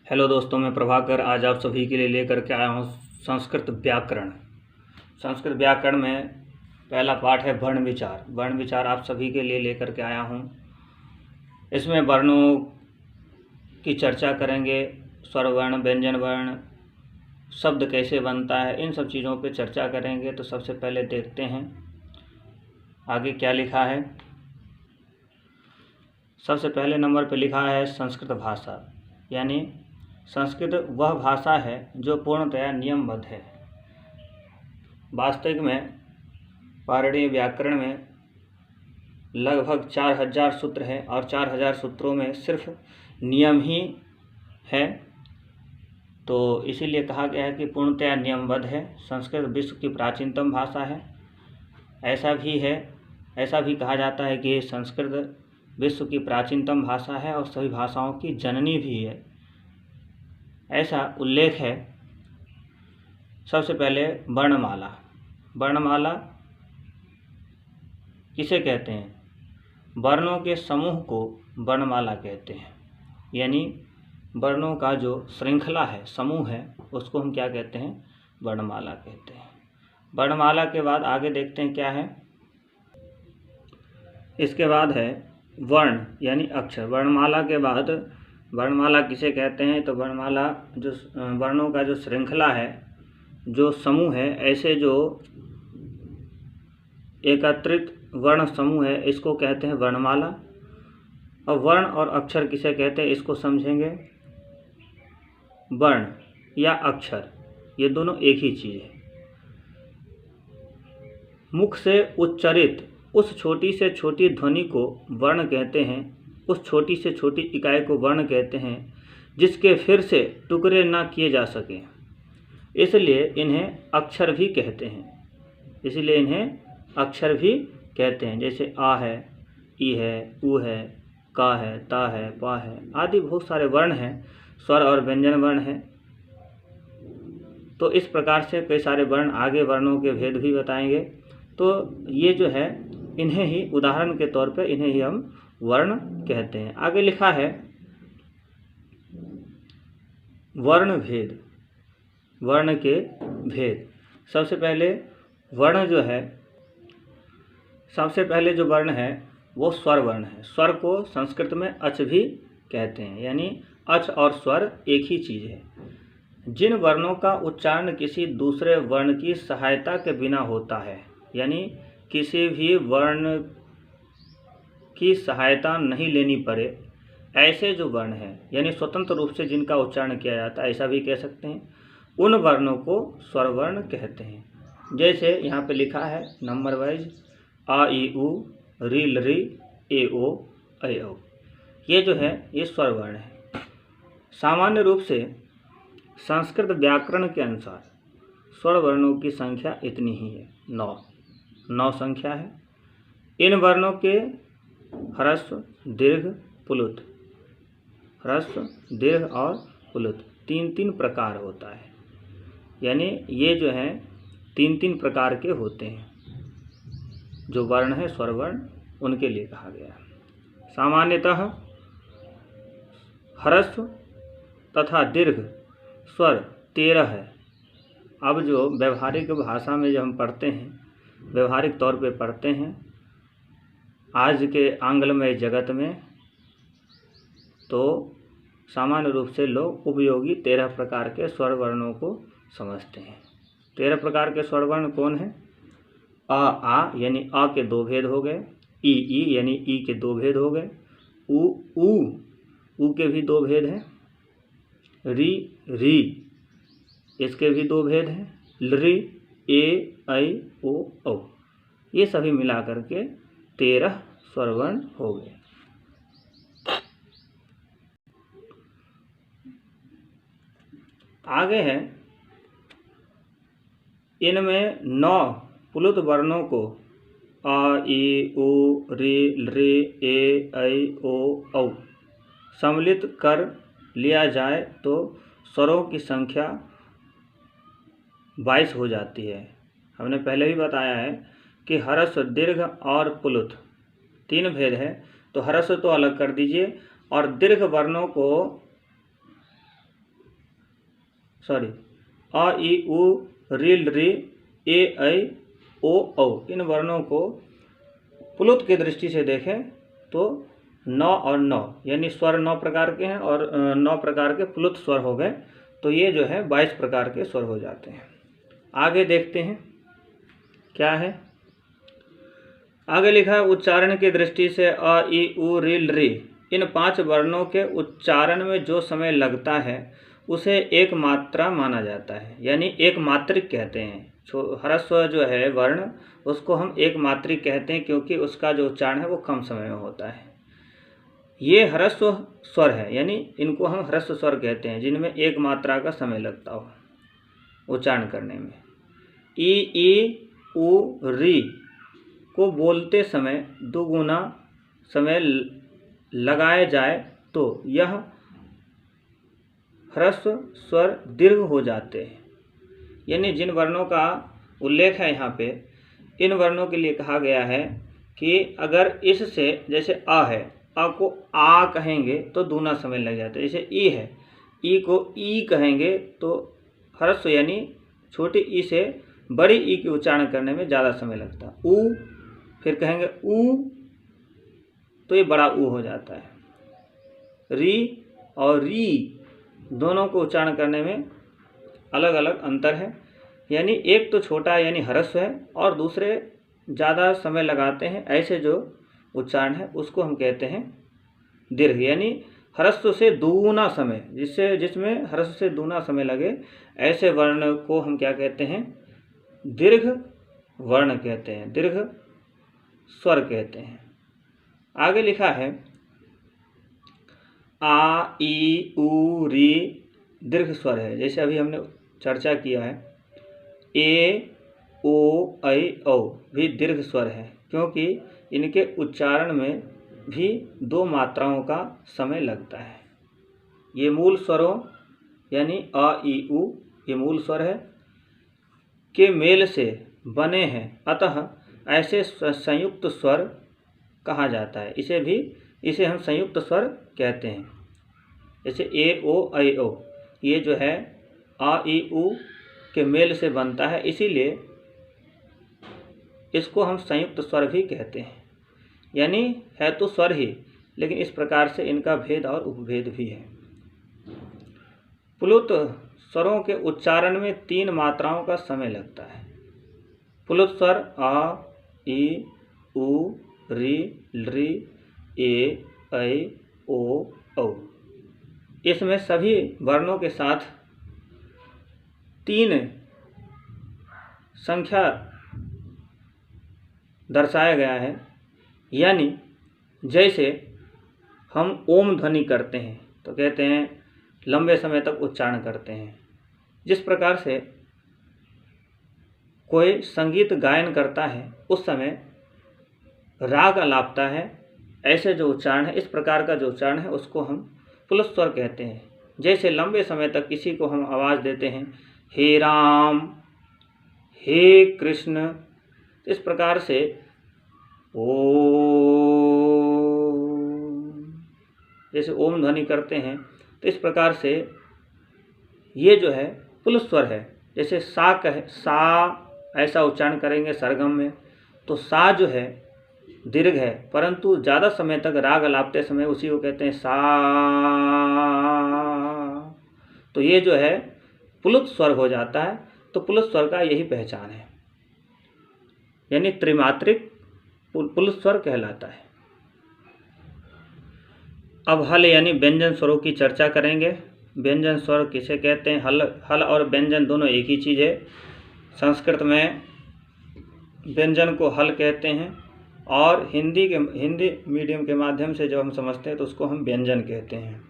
Hello दोस्तों, मैं प्रभाकर आज आप सभी के लिए लेकर के आया हूँ संस्कृत व्याकरण। संस्कृत व्याकरण में पहला पाठ है वर्ण विचार। वर्ण विचार आप सभी के लिए लेकर के आया हूँ। इसमें वर्णों की चर्चा करेंगे, स्वर वर्ण, व्यंजन वर्ण, शब्द कैसे बनता है, इन सब चीज़ों पे चर्चा करेंगे। तो सबसे पहले देखते हैं आगे क्या लिखा है। सबसे पहले नंबर पे लिखा है संस्कृत भाषा, यानी संस्कृत वह भाषा है जो पूर्णतया नियमबद्ध है। वास्तविक में पाणिनीय व्याकरण में लगभग 4000 सूत्र हैं और 4000 सूत्रों में सिर्फ नियम ही है, तो इसीलिए कहा गया है कि पूर्णतया नियमबद्ध है। संस्कृत विश्व की प्राचीनतम भाषा है। ऐसा भी कहा जाता है कि संस्कृत विश्व की प्राचीनतम भाषा है और सभी भाषाओं की जननी भी है, ऐसा उल्लेख है। सबसे पहले वर्णमाला। वर्णमाला किसे कहते हैं? वर्णों के समूह को वर्णमाला कहते हैं, यानी वर्णों का जो श्रृंखला है, समूह है, उसको हम क्या कहते हैं? वर्णमाला कहते हैं। वर्णमाला के बाद आगे देखते हैं क्या है। इसके बाद है वर्ण यानी अक्षर। वर्णमाला के बाद वर्णमाला किसे कहते हैं? तो वर्णमाला जो वर्णों का जो श्रृंखला है, जो समूह है, ऐसे जो एकत्रित वर्ण समूह है, इसको कहते हैं वर्णमाला। और वर्ण और अक्षर किसे कहते हैं, इसको समझेंगे। वर्ण या अक्षर, ये दोनों एक ही चीज़ है। मुख से उच्चारित उस छोटी से छोटी ध्वनि को वर्ण कहते हैं। उस छोटी से छोटी इकाई को वर्ण कहते हैं जिसके फिर से टुकड़े ना किए जा सकें, इसलिए इन्हें अक्षर भी कहते हैं। जैसे आ है, ई है, ऊ है, का है, ता है, पा है आदि बहुत सारे वर्ण हैं। स्वर और व्यंजन वर्ण हैं। तो इस प्रकार से कई सारे वर्ण, आगे वर्णों के भेद भी बताएंगे। तो ये जो है, इन्हें ही उदाहरण के तौर पे इन्हें ही हम वर्ण कहते हैं। आगे लिखा है वर्ण भेद। वर्ण के भेद। सबसे पहले जो वर्ण है वो स्वर वर्ण है। स्वर को संस्कृत में अच भी कहते हैं, यानी अच और स्वर एक ही चीज़ है। जिन वर्णों का उच्चारण किसी दूसरे वर्ण की सहायता के बिना होता है, यानी किसी भी वर्ण की सहायता नहीं लेनी पड़े, ऐसे जो वर्ण हैं, यानी स्वतंत्र रूप से जिनका उच्चारण किया जाता है, ऐसा भी कह सकते हैं, उन वर्णों को स्वर वर्ण कहते हैं। जैसे यहाँ पे लिखा है नंबर वाइज आ, ई, उ, री, ल, री, ए, ओ, ऐ, औ। ये जो है ये स्वर वर्ण है। सामान्य रूप से संस्कृत व्याकरण के अनुसार स्वर वर्णों की संख्या इतनी ही है, 9 संख्या है। इन वर्णों के ह्रस्व, दीर्घ, प्लुत, ह्रस्व, दीर्घ और प्लुत 3 प्रकार होता है, यानी ये जो है 3 प्रकार के होते हैं। जो वर्ण है स्वर वर्ण, उनके लिए कहा गया है। सामान्यतः ह्रस्व तथा दीर्घ स्वर 13 है। अब जो व्यवहारिक भाषा में जो हम पढ़ते हैं, व्यवहारिक तौर पे पढ़ते हैं आज के आंग्लमय जगत में, तो सामान्य रूप से लोग उपयोगी 13 प्रकार के स्वर वर्णों को समझते हैं। 13 प्रकार के स्वर वर्ण कौन है? आ यानी आ के 2 भेद हो गए। ई यानी ई के 2 भेद हो गए। ऊ के भी 2 भेद हैं। री इसके भी 2 भेद हैं। लरी, ए, ऐ, ओ, औ, ये सभी मिला करके 13 स्वर वर्ण हो गए। आगे है, इनमें 9 प्लुत वर्णों को आ, ई, उ, री, ल, री, ए, ऐ, ओ, औ सम्मिलित कर लिया जाए तो स्वरों की संख्या 22 हो जाती है। हमने पहले भी बताया है कि ह्रस्व, दीर्घ और प्लुत 3 भेद है। तो ह्रस्व तो अलग कर दीजिए, और दीर्घ वर्णों को सॉरी अ ई उ री री ए ऐ ओ औ, इन वर्णों को प्लुत की दृष्टि से देखें तो 9 और 9 यानी स्वर 9 प्रकार के हैं और 9 प्रकार के प्लुत स्वर हो गए, तो ये जो है 22 प्रकार के स्वर हो जाते हैं। आगे देखते हैं क्या है। आगे लिखा है उच्चारण की दृष्टि से अ ई उ री री, इन 5 वर्णों के उच्चारण में जो समय लगता है उसे एक मात्रा माना जाता है, यानी एक मात्रिक कहते हैं। ह्रस्व जो है वर्ण उसको हम एक मात्रिक कहते हैं, क्योंकि उसका जो उच्चारण है वो कम समय में होता है। ये ह्रस्व स्वर है, यानी इनको हम ह्रस्व स्वर कहते हैं जिनमें एक मात्रा का समय लगता हो उच्चारण करने में। ई उ री को बोलते समय दुगुना समय लगाए जाए तो यह ह्रस्व स्वर दीर्घ हो जाते हैं। यानी जिन वर्णों का उल्लेख है यहाँ पे, इन वर्णों के लिए कहा गया है कि अगर इससे, जैसे अ है, अ को आ कहेंगे तो दूना समय लग जाता है। जैसे ई है, ई को ई कहेंगे तो ह्रस्व यानी छोटी ई से बड़ी ई की उच्चारण करने में ज़्यादा समय लगता है। ऊ फिर कहेंगे ऊ तो ये बड़ा ऊ हो जाता है। री और री दोनों को उच्चारण करने में अलग अलग अंतर है, यानी एक तो छोटा यानी ह्रस्व है और दूसरे ज़्यादा समय लगाते हैं। ऐसे जो उच्चारण है उसको हम कहते हैं दीर्घ, यानी ह्रस्व से दूना समय, जिसमें ह्रस्व से दूना समय लगे, ऐसे वर्ण को हम क्या कहते हैं? दीर्घ वर्ण कहते हैं, दीर्घ स्वर कहते हैं। आगे लिखा है आ ई उ री दीर्घ स्वर है, जैसे अभी हमने चर्चा किया है। ए ओ ऐ औ भी दीर्घ स्वर है, क्योंकि इनके उच्चारण में भी 2 मात्राओं का समय लगता है। ये मूल स्वरों यानी अ ई उ, ये मूल स्वर है, के मेल से बने हैं, अतः ऐसे संयुक्त स्वर कहा जाता है। इसे हम संयुक्त स्वर कहते हैं। जैसे ए ओ ऐ ओ, ये जो है आ ई उ के मेल से बनता है, इसीलिए इसको हम संयुक्त स्वर भी कहते हैं। यानी है तो स्वर ही, लेकिन इस प्रकार से इनका भेद और उपभेद भी है। प्लुत स्वरों के उच्चारण में 3 मात्राओं का समय लगता है। प्लुत स्वर आ ई उ री री ए ऐ ओ औ, इसमें सभी वर्णों के साथ 3 संख्या दर्शाया गया है। यानी जैसे हम ओम ध्वनि करते हैं तो कहते हैं लंबे समय तक उच्चारण करते हैं। जिस प्रकार से कोई संगीत गायन करता है उस समय राग अलापता है, ऐसे जो उच्चारण है, इस प्रकार का जो उच्चारण है उसको हम प्लुत स्वर कहते हैं। जैसे लंबे समय तक किसी को हम आवाज़ देते हैं हे राम, हे कृष्ण, इस प्रकार से ओम, जैसे ओम ध्वनि करते हैं तो इस प्रकार से ये जो है प्लुत स्वर है। जैसे सा ऐसा उच्चारण करेंगे सरगम में तो सा जो है दीर्घ है, परंतु ज़्यादा समय तक राग अलापते समय उसी को कहते हैं सा, तो ये जो है प्लुत स्वर हो जाता है। तो प्लुत स्वर का यही पहचान है, यानी त्रिमात्रिक प्लुत स्वर कहलाता है। अब हल यानी व्यंजन स्वरों की चर्चा करेंगे। व्यंजन स्वर किसे कहते हैं? हल और व्यंजन दोनों एक ही चीज़ है। संस्कृत में व्यंजन को हल कहते हैं और हिंदी मीडियम के माध्यम से जब हम समझते हैं तो उसको हम व्यंजन कहते हैं।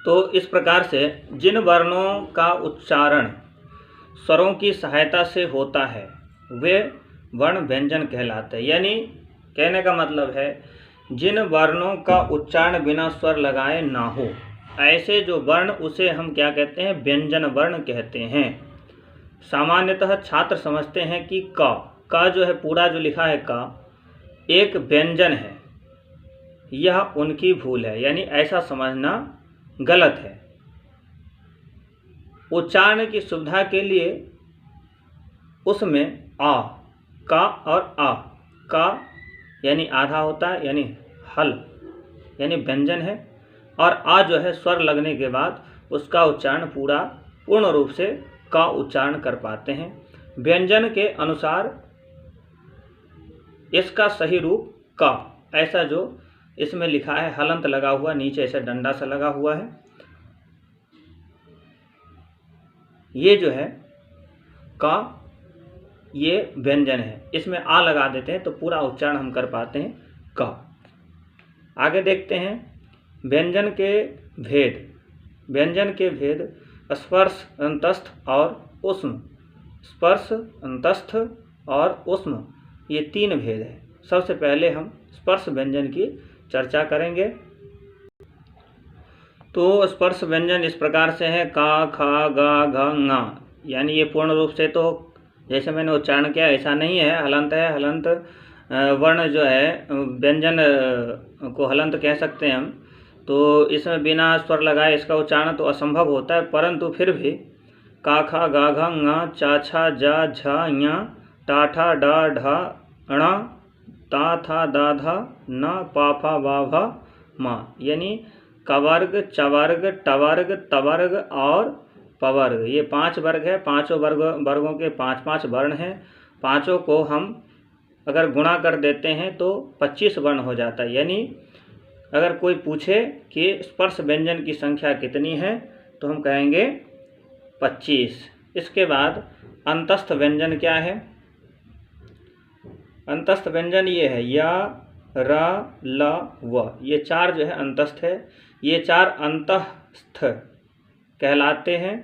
तो इस प्रकार से जिन वर्णों का उच्चारण स्वरों की सहायता से होता है वे वर्ण व्यंजन कहलाते हैं। यानी कहने का मतलब है जिन वर्णों का उच्चारण बिना स्वर लगाए ना हो, ऐसे जो वर्ण उसे हम क्या कहते हैं? व्यंजन वर्ण कहते हैं। सामान्यतः छात्र समझते हैं कि का जो है पूरा जो लिखा है का एक व्यंजन है, यह उनकी भूल है। यानी ऐसा समझना गलत है। उच्चारण की सुविधा के लिए उसमें आ, का और आ, का यानी आधा होता है, यानी हल यानी व्यंजन है, और आ जो है स्वर लगने के बाद उसका उच्चारण पूर्ण रूप से का उच्चारण कर पाते हैं। व्यंजन के अनुसार इसका सही रूप का, ऐसा जो इसमें लिखा है हलंत लगा हुआ, नीचे ऐसा डंडा सा लगा हुआ है, ये जो है का, ये व्यंजन है। इसमें आ लगा देते हैं तो पूरा उच्चारण हम कर पाते हैं का। आगे देखते हैं व्यंजन के भेद। व्यंजन के भेद स्पर्श, अंतस्थ और ऊष्म। स्पर्श, अंतस्थ और ऊष्म, ये 3 भेद है। सबसे पहले हम स्पर्श व्यंजन की चर्चा करेंगे। तो स्पर्श व्यंजन इस प्रकार से है का, खा, गा, घ, ङा, यानी ये पूर्ण रूप से तो जैसे मैंने उच्चारण किया ऐसा नहीं है, हलंत है। हलंत वर्ण जो है व्यंजन को हलंत कह सकते हैं हम। तो इसमें बिना स्वर लगाए इसका उच्चारण तो असंभव होता है, परंतु फिर भी का, खा, गा, घ, ङा, चा, छा, जा, झा, ञा, टा, ठा, डा, ढा, ण, ता, था, दा, धा, न, पा, फा, बा, भा, मा, यानी कवर्ग, चवर्ग, टवर्ग, तवर्ग और पवर्ग, ये 5 वर्ग है। पांचों वर्गों के 5-5 वर्ण हैं। पांचों को हम अगर गुणा कर देते हैं तो 25 वर्ण हो जाता है। यानी अगर कोई पूछे कि स्पर्श व्यंजन की संख्या कितनी है तो हम कहेंगे 25। इसके बाद अंतस्थ व्यंजन क्या है? अंतस्थ व्यंजन ये है या, र, ल, व, ये 4 जो है अंतस्थ है। ये 4 अंतस्थ कहलाते हैं।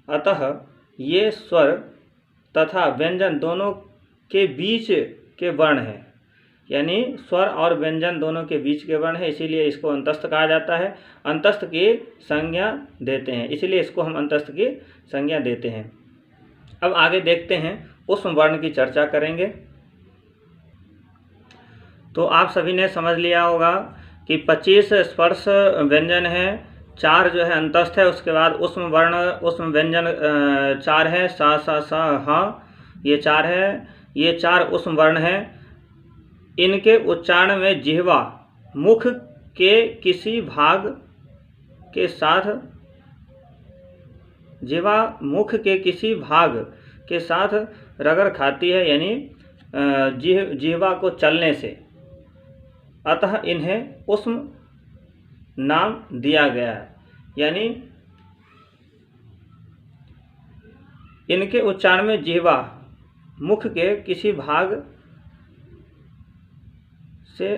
अतः ये स्वर तथा व्यंजन दोनों के बीच के वर्ण हैं, यानी स्वर और व्यंजन दोनों के बीच के वर्ण है, इसीलिए इसको अंतस्थ कहा जाता है। अंतस्थ की संज्ञा देते हैं, इसीलिए इसको हम अंतस्थ की संज्ञा देते हैं। अब आगे देखते हैं ऊष्म वर्ण की चर्चा करेंगे। तो आप सभी ने समझ लिया होगा कि 25 स्पर्श व्यंजन है, 4 जो है अंतस्थ है। उसके बाद ऊष्म वर्ण, ऊष्म व्यंजन 4 है, सा, सा, सा, हा, ये 4 है। ये 4 ऊष्म वर्ण है। इनके उच्चारण में जिह्वा मुख के किसी भाग के साथ, जिह्वा मुख के किसी भाग के साथ रगड़ खाती है, यानी जिह्वा को चलने से, अतः इन्हें ऊष्म नाम दिया गया है। यानी इनके उच्चारण में जिह्वा मुख के किसी भाग से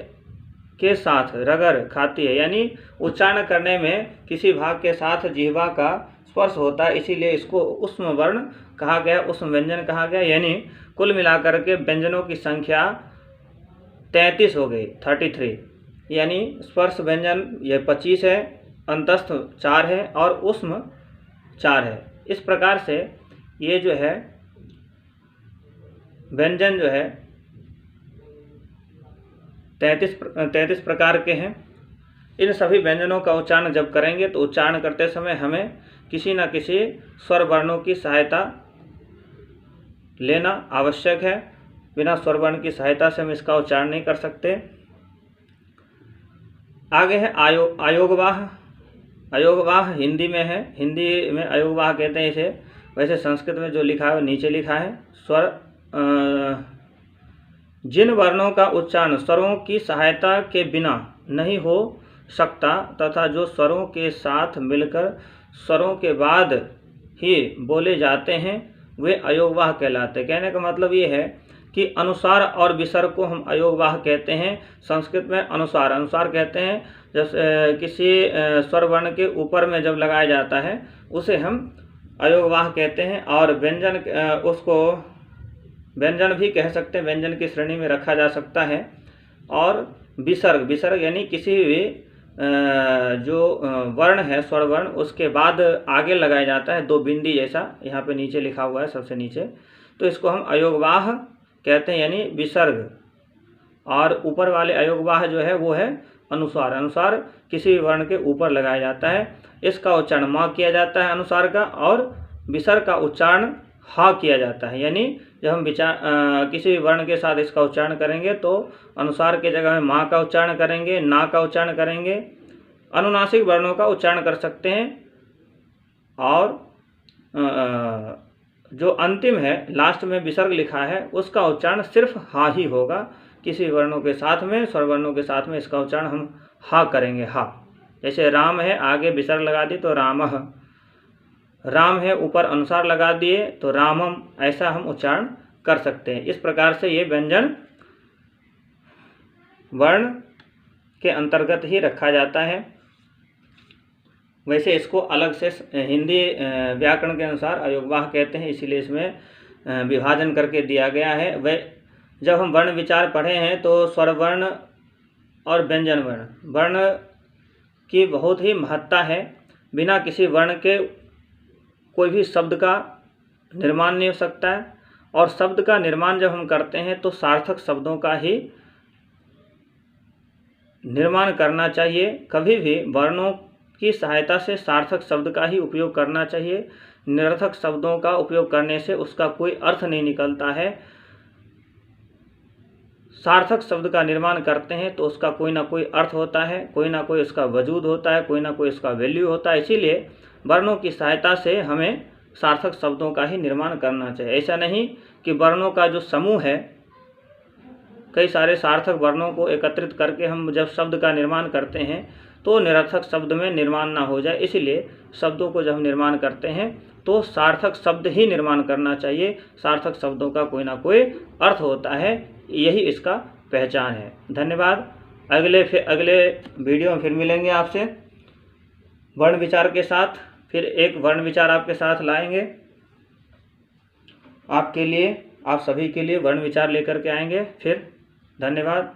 के साथ रगड़ खाती है, यानी उच्चारण करने में किसी भाग के साथ जिह्वा का स्पर्श होता है, इसीलिए इसको ऊष्म वर्ण कहा गया, ऊष्म व्यंजन कहा गया। यानी कुल मिलाकर के व्यंजनों की संख्या 33 हो गई, 33। यानी स्पर्श व्यंजन यह 25 है, अंतस्थ 4 है और ऊष्म 4 है। इस प्रकार से ये जो है व्यंजन जो है 33 प्रकार के हैं। इन सभी व्यंजनों का उच्चारण जब करेंगे तो उच्चारण करते समय हमें किसी न किसी स्वर वर्णों की सहायता लेना आवश्यक है। बिना स्वर वर्ण की सहायता से हम इसका उच्चारण नहीं कर सकते। आगे है अयोगवाह। अयोगवाह हिंदी में है, हिंदी में अयोगवाह कहते हैं इसे। वैसे संस्कृत में जो लिखा है वो नीचे लिखा है। स्वर जिन वर्णों का उच्चारण स्वरों की सहायता के बिना नहीं हो सकता तथा जो स्वरों के साथ मिलकर स्वरों के बाद ही बोले जाते हैं वे अयोगवाह कहलाते हैं। कहने का मतलब ये है कि अनुस्वार और विसर्ग को हम अयोगवाह कहते हैं। संस्कृत में अनुस्वार कहते हैं, जब किसी स्वर वर्ण के ऊपर में जब लगाया जाता है उसे हम अयोगवाह कहते हैं। और व्यंजन उसको व्यंजन भी कह सकते हैं, व्यंजन की श्रेणी में रखा जा सकता है। और विसर्ग यानी किसी भी जो वर्ण है स्वर वर्ण उसके बाद आगे लगाया जाता है, 2 बिंदी जैसा यहाँ पे नीचे लिखा हुआ है सबसे नीचे, तो इसको हम अयोगवाह कहते हैं, यानी विसर्ग। और ऊपर वाले अयोगवाह जो है वो है अनुस्वार, अनुस्वार किसी भी वर्ण के ऊपर लगाया जाता है। इसका उच्चारण म किया जाता है अनुस्वार का, और विसर्ग का उच्चारण हा किया जाता है। यानी जब हम किसी भी वर्ण के साथ इसका उच्चारण करेंगे तो अनुस्वार के जगह में माँ का उच्चारण करेंगे, ना का उच्चारण करेंगे, अनुनासिक वर्णों का उच्चारण कर सकते हैं। और जो अंतिम है, लास्ट में विसर्ग लिखा है, उसका उच्चारण सिर्फ हा ही होगा। किसी वर्णों के साथ में, स्वर वर्णों के साथ में इसका उच्चारण हम हा करेंगे, हा। जैसे राम है, आगे विसर्ग लगा दी तो रामः, राम है ऊपर अनुस्वार लगा दिए तो रामम, ऐसा हम उच्चारण कर सकते हैं। इस प्रकार से ये व्यंजन वर्ण के अंतर्गत ही रखा जाता है। वैसे इसको अलग से हिंदी व्याकरण के अनुसार अयोगवाह कहते हैं, इसीलिए इसमें विभाजन करके दिया गया है। वह जब हम वर्ण विचार पढ़े हैं तो स्वर वर्ण और व्यंजन वर्ण की बहुत ही महत्ता है। बिना किसी वर्ण के कोई भी शब्द का निर्माण नहीं हो सकता है, और शब्द का निर्माण जब हम करते हैं तो सार्थक शब्दों का ही निर्माण करना चाहिए। कभी भी वर्णों की सहायता से सार्थक शब्द का ही उपयोग करना चाहिए। निरर्थक शब्दों का उपयोग करने से उसका कोई अर्थ नहीं निकलता है। सार्थक शब्द का निर्माण करते हैं तो उसका कोई ना कोई अर्थ होता है, कोई ना कोई उसका वजूद होता है, कोई ना कोई उसका वैल्यू होता है। इसीलिए वर्णों की सहायता से हमें सार्थक शब्दों का ही निर्माण करना चाहिए। ऐसा नहीं कि वर्णों का जो समूह है, कई सारे सार्थक वर्णों को एकत्रित करके हम जब शब्द का निर्माण करते हैं तो निरर्थक शब्द में निर्माण ना हो जाए। इसलिए शब्दों को जब हम निर्माण करते हैं तो सार्थक शब्द ही निर्माण करना चाहिए। सार्थक शब्दों का कोई ना कोई अर्थ होता है, यही इसका पहचान है। धन्यवाद। अगले वीडियो में फिर मिलेंगे आपसे वर्ण विचार के साथ। फिर एक वर्ण विचार आपके साथ लाएंगे, आपके लिए, आप सभी के लिए वर्ण विचार लेकर के आएंगे फिर। धन्यवाद।